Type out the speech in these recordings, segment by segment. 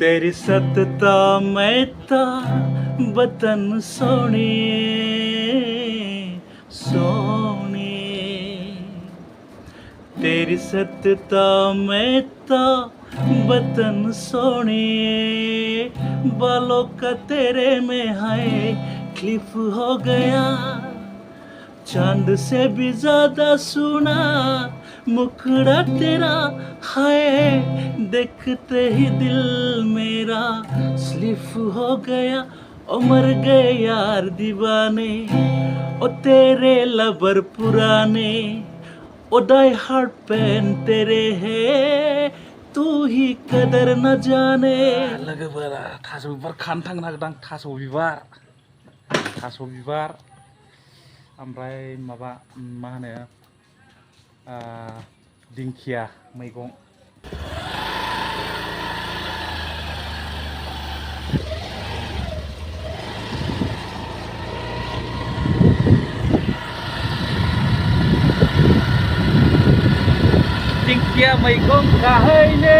तेरी सतता मैता बतन सोने सोने तेरी सतता मैता बतन सोने बालों का तेरे में है क्लिप हो गया चांद से भी ज्यादा सुना मुखड़ा तेरा है देखते ही दिल मेरा स्लिप हो गया ओ मर गए यार दीवाने ओ तेरे लबर पुराने ओ डाई हार्ट पेन तेरे है तू ही कदर न जाने लोगोफोरा थास' बिबार खानो थांनो नागिरदों थास' बिबार ओमफ्राय माबा मा होनो दिंखिया मैगं दिंखिया मैगं खाहैनो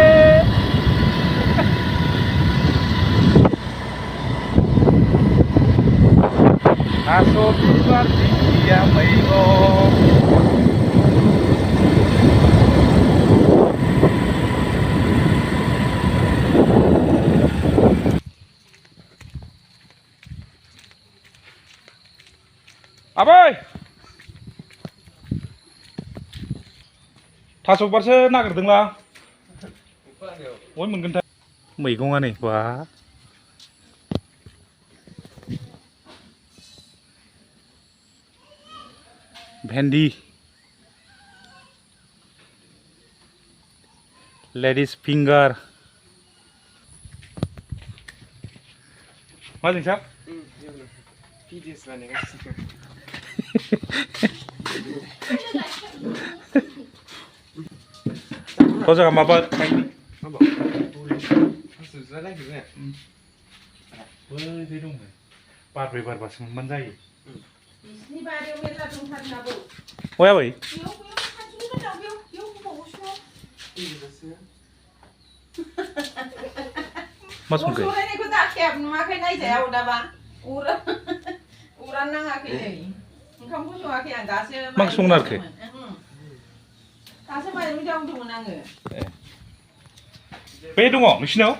थास' बिबार दिंखिया मैगं आबै थास' बिबारसो नागिरदोंलां बय मोनगोनथाय मैगङा नै बा भेन्डी लेडिस फिंगार मा जों सार थ' जोंहा माबा बै दङ बारब्रै बारबासो मोनबानो जायो बया बै मा संखो मा संनो आरोखि बे दङ नोंसिनाव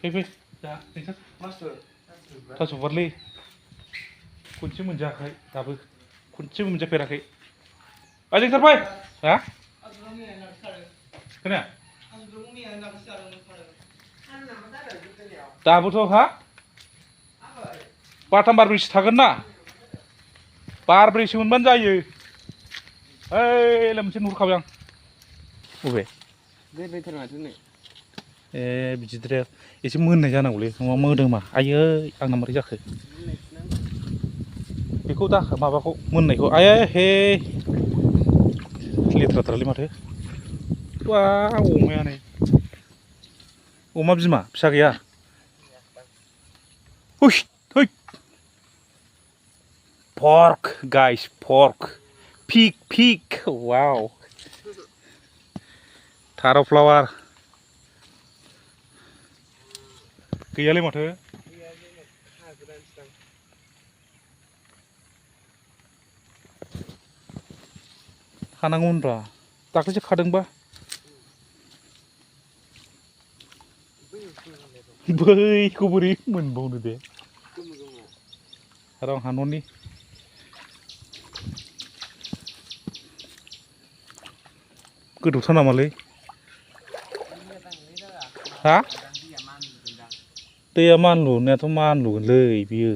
फै थास' बिबारलै खनसे मोनजायाखै दाबो खनसेबो मोनजाफेराखै जोंसार फै हा खोनाया दाबोथ' हा बारथाम बारब्रैसो थागोन ना बारब्रैसो मोनबानो जायो ओइ मोनसे नुहुरखाबाय आं बबे ए बिदिद्राय एसे मोननाय जानांगौलै नङा मोदोमा आयै आंना मारै जाखो बेखौ दा माबाखौ मोननायखौ आयै हे लेथ्राथारलै माथो वा अमाया नै अमा बिमा फिसा गैया हुस है पर्क गाइस पर्क पिग वाव थार' फ्लावार गैयालै माथो खानांगौमोनब्रा दाख्लैसो खादोंबा बैखौ बोरै मोनबावनो दे र' आंहा न'नि गोथौथार नामालै हा दैया मानलुनायाथ' मानलुगोनलै बियो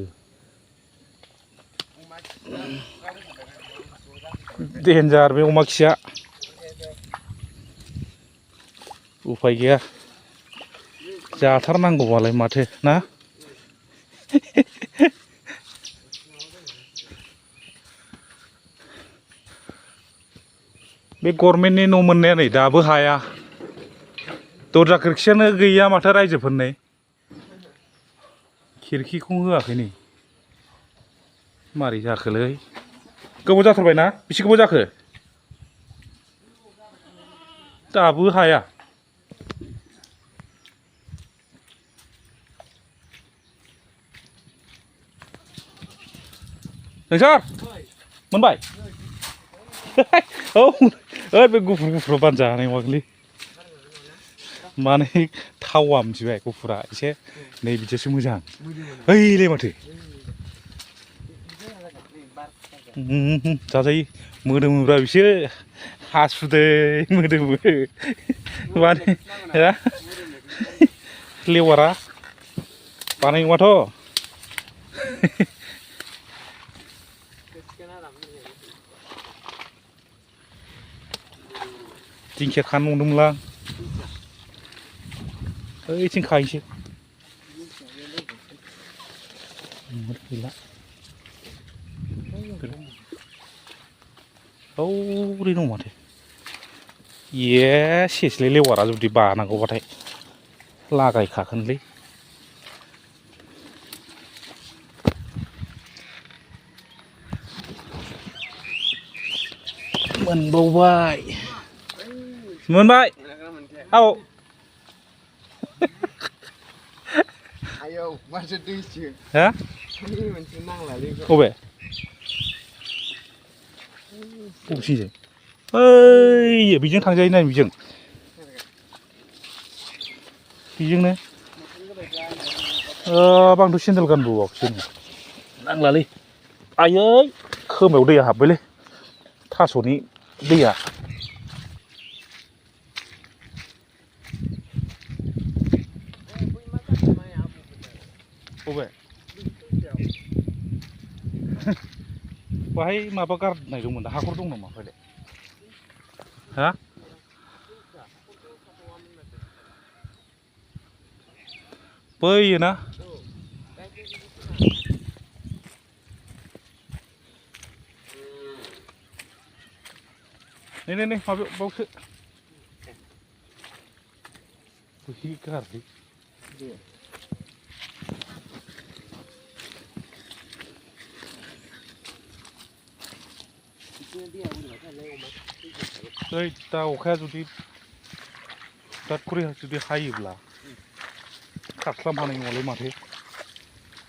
देन्जार बे अमा खिया उफाय गैया जाथारनांगौबालाय माथो ना बे गभर्नमेन्टनि न' मोननाया नै दाबो हाया दरजा खोरखियानो गैया माथो रायजोफोरनि खिरखिखौ होआखै नै मारै जाखोलै गोबाव जाथारबायना बेसे गोबाव जाखो दाबो हाया नोंसोर मोनबाय औ ओइ बे गुफुर बानजा हानाय नङालै माने थावा मिथिबाय गुफुरा एसे नै बिदिसो मोजां ओइलै माथो जाजायो मोदोमोब्रा बिसोर हासुदै मोदोमो माने लेवारा बानाय नङाथ' दिंखिया खानो नंदोंमोनलां ओइथिं खाहैसै गैला हौरै दं माथो ए सेसलै लेवारा जुदि बानांगौबाथाय लागायखागोनलै मोनबावबाय मोनबाय औ आयौ माथो दैसो हा मोनसे नांलालै अबे बबेथिंजाय ओइ बेजों थांजायो ना बेजों बेजोंनो आंथ' सेन्देल गानबोबावाखैसो नांलालै आयै खोमायाव दैया हाबबायलै थास'नि दैया बबे बाहाय माबा गारनाय दंमोन दा हाखर दं नामा ओमफ्राय हा बैयो ना नै माबायाव बावसो बै गारलै ओइ दा अखाया जुदि दाद खरि जुदि हायोब्ला खारस्लाब हानाय नङालै माथो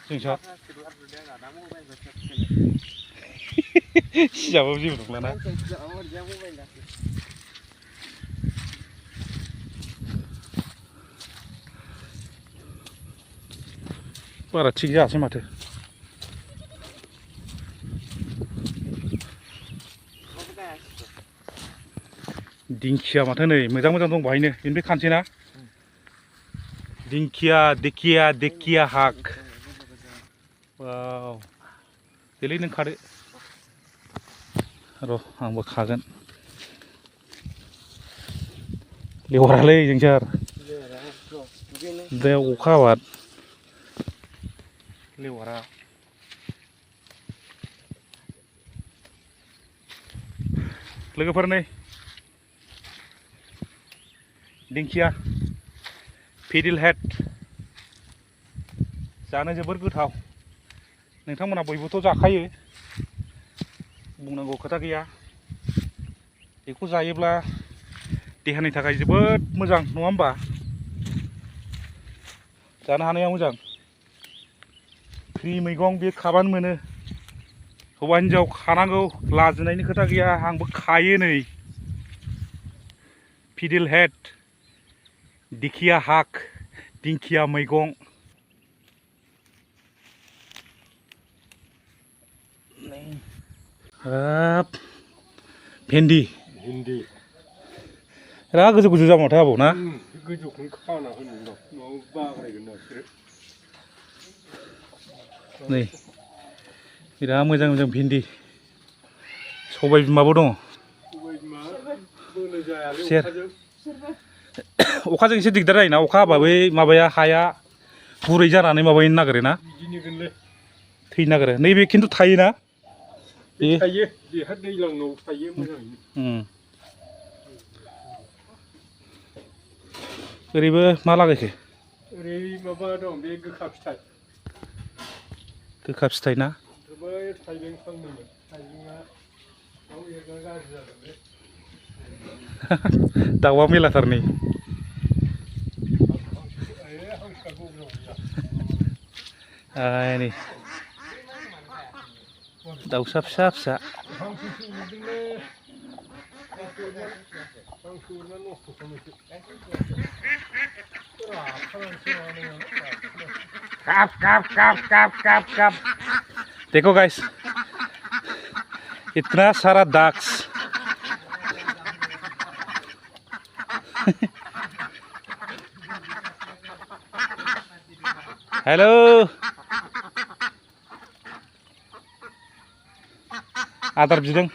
जोंसा सिजाबाबो जेबो नंलाना बारा थिग जायासै माथो दिंखिया माथो नै मोजां दं बाहायनो बेनिफ्राय खानसै ना दिंखिया हाक वाव देलै नों खादो र' आंबो खागोन लेवारालै जोंसार बे अखा हाबा लेवारा लोगोफोर नै दिंखिया फिडिल हेड जानो जोबोर गोथाव नोंथांमोना बयबोथ' जाखायो बुंनांगौ खोथा गैया बेखौ जायोब्ला देहानि थाखाय जोबोद मोजां नङा होमबा जानो हानाया मोजां फ्रि मैगं बे खाबानो मोनो हौवा हिनजाव खानांगौ लाजिनायनि खोथा गैया आंबो खायो नै फिडिल हेड दिंखिया हाक दिंखिया मैगं हाब भेन्दि रा गोजौ जाबाय माथो आबौ ना गोजौखौनो खाना होनो न'आव बाग्रायगोन ना बिसोरो नै बिराद मोजां भिन्दि सबाय बिमाबो दङ सेर अखाजों एसे दिगदार जायोना अखा हाबा बै माबाया हाया गुरै जानानै माबानो नागिरो ना थैनो नागिरो नैबे खिन्थु थायोना बे थायो बेहा दैज्लाङाव थायो मोजाङैनो ओरैबो मा लागायखो ओरै माबा दं बे गोखा फिथाइ ना बै थाइबें फांनैमोन थाइबेंआ दाउ एरना गाज्रि जादोंलै दाउआ मेलाथारनै नै दाउसा फिसा फिसा Kap, kap, kap, kap, kap, kap. देखो गाइस इतना सारा डक्स हेलो आदार बिदों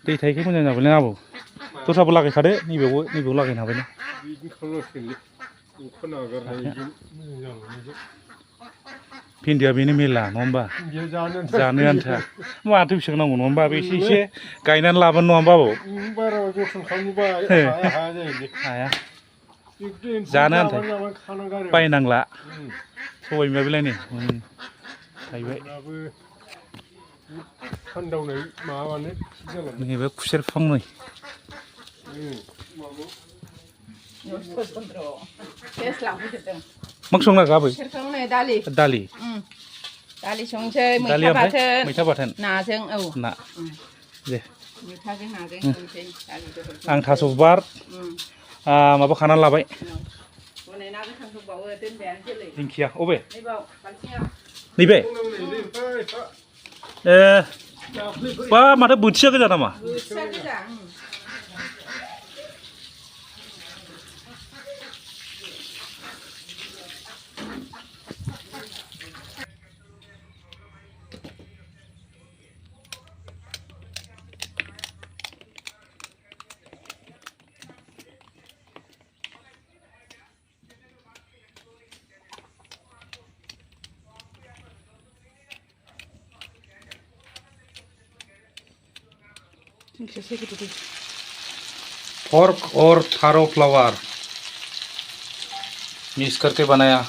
दै थाइखौ मोजां जाबायलै आबौ दस्राबो लागायखादो नैबेयाव लागायनो हाबाय ना भिन्दिया बेनो मेरला नङा होमबा जानो आन्था माथो बेसेबां नांगौ नङा होमबा बे एसे गायनानै लाबानो नङा होमबा आबौ हाया जानो आन्था बायनांला सबाय बिमा बेलाय नै गायबाय नैबे खुसेर बिफां नै मा संना गाबै दालि दालि संसै मैथा बाथोन नाजों ना दे मैथाजों नाजों संसै आं थास' बिबार माबा खानानै लाबाय दिंखिया अबे नैबे बा माथो बोथिया गोजा नामा pork और थारो फ्लावर मिक्स करके बनाया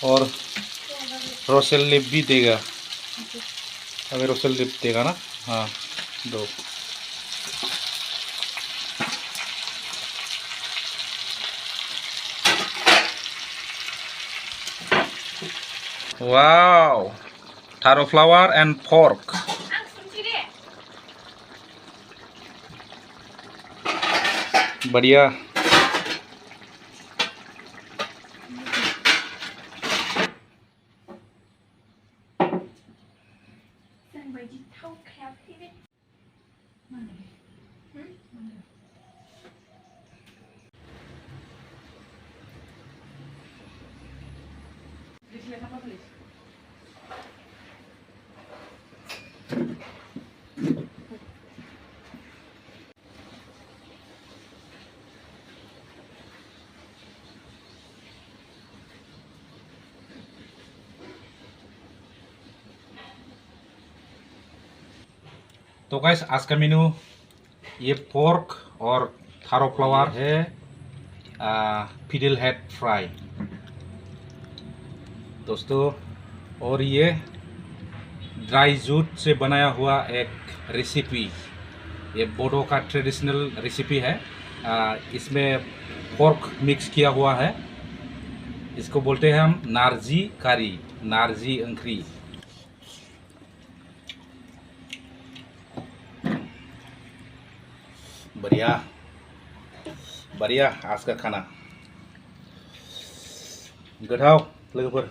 और रोसेल लिप भी देगा अगर रोसेल लिप देगा ना हाँ दो वाओ थारो फ्लावर एंड pork बढ़िया तो गाइस आज का मेनू ये पोर्क और थारो फ्लावर है फिडल हेड फ्राई दोस्तों और ये ड्राई जूट से बनाया हुआ एक रेसिपी ये बोडो का ट्रेडिशनल रेसिपी है इसमें पोर्क मिक्स किया हुआ है इसको बोलते हैं हम नार्जी करी नार्जी अंक्री बढ़िया बढ़िया आज का खाना गोथाव लोगोफोर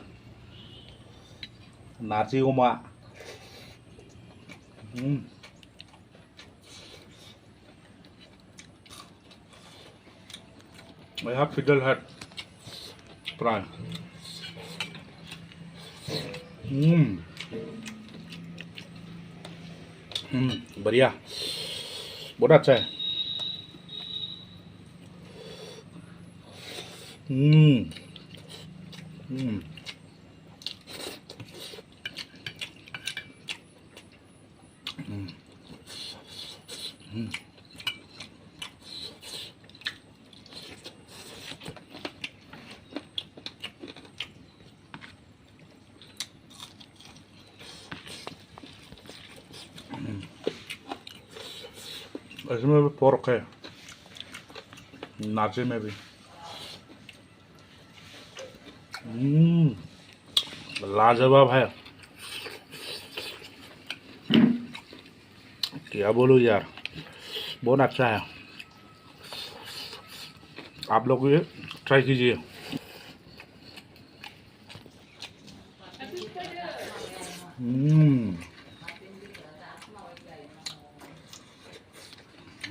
नारजि अमा I have fiddle head fry बढ़िया बहुत अच्छा है इसमें भी पोर्क है, नाचे में भी। लाजवाब है, क्या बोलूं यार, बहुत अच्छा है। आप लोग ये ट्राई कीजिए।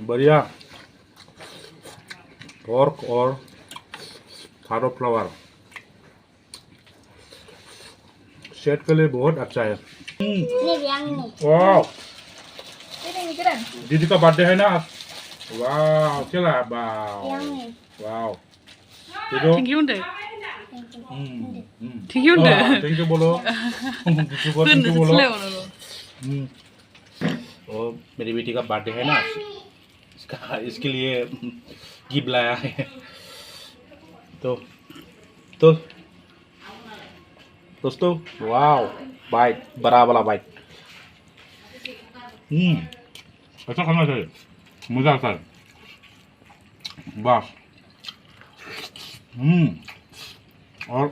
बढ़िया पोर्क और थारो फ्लावर सेहत के लिए बहुत अच्छा है। वाह, दीदी का बर्थडे है ना। वाह चला, वाह वाह, tinggiunde. Thank Tinggiunde. यू बोलो, दीदी को थैंक यू बोलो। और मेरी बेटी का बर्थडे है ना, इसके लिए गिफ्ट लाया है। तो दोस्तों, वाह, बाइट, बड़ा वाला बाइट। ऐसा खाना चाहिए, मजा आता है। बस। और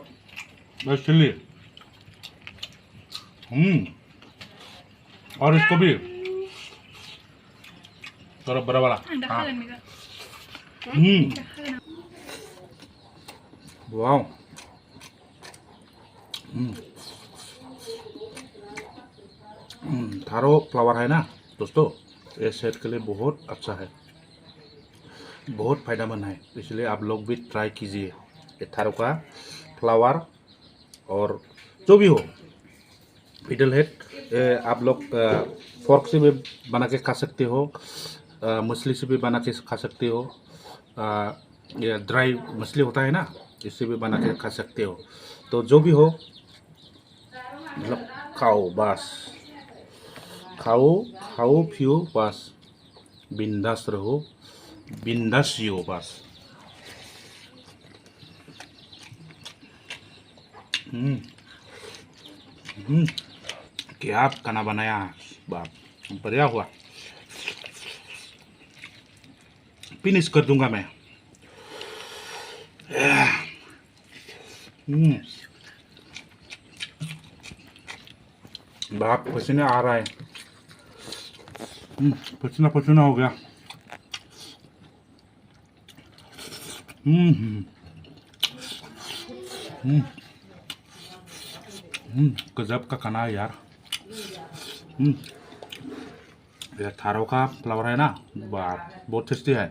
बस चिल्ली। और इसको भी थोड़ा बड़ा वाला। हाँ। वाह। थारो फ्लावर है ना दोस्तों, ये सेहत के लिए बहुत अच्छा है, बहुत फायदेमंद है, इसलिए आप लोग भी ट्राई कीजिए। ये थारो का फ्लावर और जो भी हो, फिडल हेड, आप लोग फोर्क से भी बना के खा सकते हो, मछली से भी बना के खा सकते हो, ये ड्राई मछली होता है ना, इससे भी बना के खा सकते हो। तो जो भी हो, मतलब खाओ बस, खाओ खाओ पियो बस, बिंदास रहो, बिंदास जियो बस। क्या खाना बनाया, बाप, बढ़िया हुआ। फिनिश कर दूंगा मैं। बाप, पसीना आ रहा है, पसीना पसीना हो गया। गजब का खाना है यार। ये थारो का फ्लावर है ना, बाप, बहुत टेस्टी है।